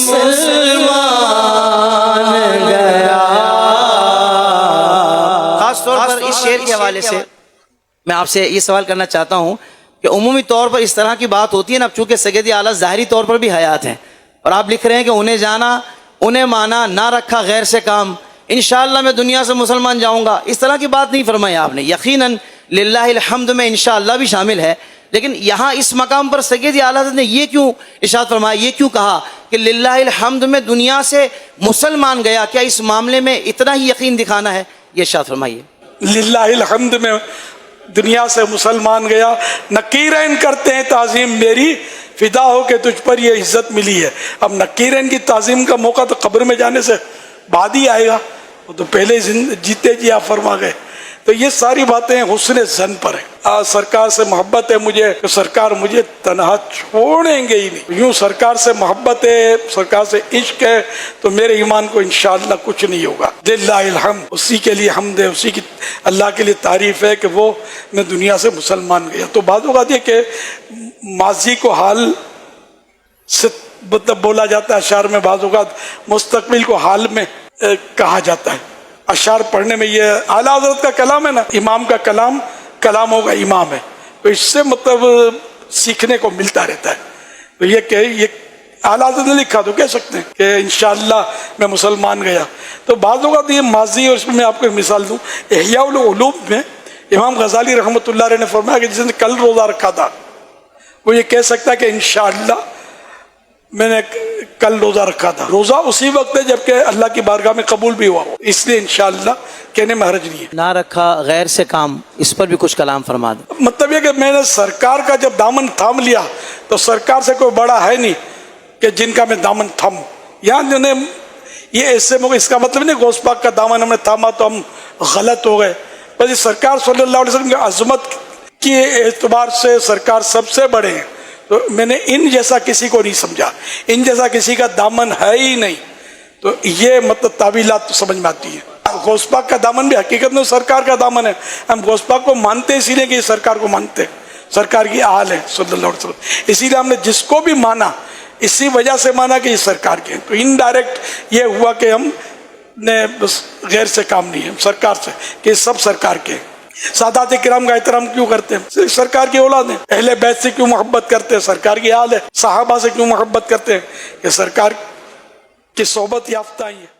مسلمان گیا۔ خاص طور پر اس شعر کے حوالے سے میں آپ سے یہ سوال کرنا چاہتا ہوں کہ عمومی طور پر اس طرح کی بات ہوتی ہے نا، اب چونکہ سید اعلیٰ ظاہری طور پر بھی حیات ہیں، اور آپ لکھ رہے ہیں کہ انہیں جانا انہیں مانا نہ رکھا غیر سے کام، انشاءاللہ میں دنیا سے مسلمان جاؤں گا، اس طرح کی بات نہیں فرمائی آپ نے۔ یقیناً للہ الحمد میں انشاءاللہ بھی شامل ہے، لیکن یہاں اس مقام پر سید اعلیٰ حضرت نے یہ کیوں ارشاد فرمایا، یہ کیوں کہا کہ للہ الحمد میں دنیا سے مسلمان گیا؟ کیا اس معاملے میں اتنا ہی یقین دکھانا ہے؟ یہ ارشاد فرمائیے۔ للہ الحمد میں دنیا سے مسلمان گیا، نکیرین کرتے ہیں تعظیم میری، فدا ہو کہ تجھ پر یہ عزت ملی ہے۔ اب نکیرین کی تعظیم کا موقع تو قبر میں جانے سے بعد ہی آئے گا، وہ تو پہلے جیتے جی آپ فرما گئے۔ تو یہ ساری باتیں حسن ظن پر ہیں۔ سرکار سے محبت ہے مجھے کہ سرکار مجھے تنہا چھوڑیں گے ہی نہیں۔ یوں سرکار سے محبت ہے، سرکار سے عشق ہے تو میرے ایمان کو انشاءاللہ کچھ نہیں ہوگا۔ للہ الحمد، اسی کے لیے حمد ہے، اسی کی اللہ کے لیے تعریف ہے کہ وہ میں دنیا سے مسلمان گیا۔ تو بعض اوقات یہ کہ ماضی کو حال سے مطلب بولا جاتا ہے اشعار میں، بعض اوقات مستقبل کو حال میں کہا جاتا ہے۔ اشعار پڑھنے میں یہ اعلیٰ حضرت کا کلام ہے نا، امام کا کلام کلاموں کا امام ہے، تو اس سے مطلب سیکھنے کو ملتا رہتا ہے۔ تو یہ کہ یہ اعلیٰ حضرت نے لکھا تو کہہ سکتے ہیں کہ انشاءاللہ میں مسلمان گیا۔ تو بعض اوقات یہ ماضی، اور اس میں آپ کو ایک مثال دوں، احیاء العلوم میں امام غزالی رحمۃ اللہ علیہ نے فرمایا کہ جس نے کل روزہ رکھا تھا وہ یہ کہہ سکتا ہے کہ انشاءاللہ میں نے کل روزہ رکھا تھا۔ روزہ اسی وقت ہے جبکہ اللہ کی بارگاہ میں قبول بھی ہوا ہو، اس لیے انشاءاللہ کہنے میں حرج نہیں ہے۔ نہ رکھا غیر سے کام، اس پر بھی کچھ کلام فرما دیں۔ مطلب یہ کہ میں نے سرکار کا جب دامن تھام لیا تو سرکار سے کوئی بڑا ہے نہیں کہ جن کا میں دامن تھاموں، یہاں نے یہ ایسے موقع، اس کا مطلب نہیں غوث پاک کا دامن ہم نے تھاما تو ہم غلط ہو گئے، بس سرکار صلی اللہ علیہ وسلم کی عظمت کے اعتبار سے سرکار سب سے بڑے ہیں، تو میں نے ان جیسا کسی کو نہیں سمجھا، ان جیسا کسی کا دامن ہے ہی نہیں۔ تو یہ مطلب تعویلات تو سمجھ میں آتی ہے۔ غوث پاک کا دامن بھی حقیقت میں سرکار کا دامن ہے، ہم غوث پاک کو مانتے ہیں اسی لیے کہ یہ سرکار کو مانتے ہیں، سرکار کی آل ہے صلی اللہ علیہ وسلم، اسی لیے ہم نے جس کو بھی مانا اسی وجہ سے مانا کہ یہ سرکار کے ہیں۔ تو انڈائریکٹ یہ ہوا کہ ہم نے بس غیر سے کام نہیں ہے، سرکار سے، کہ سب سرکار کے ہیں۔ سادات کرام کا احترام کیوں کرتے ہیں؟ سرکار کی اولاد ہیں۔ اہل بیت سے کیوں محبت کرتے ہیں؟ سرکار کی آل ہے۔ صحابہ سے کیوں محبت کرتے ہیں؟ کہ سرکار کی صحبت یافتہ ہی ہے۔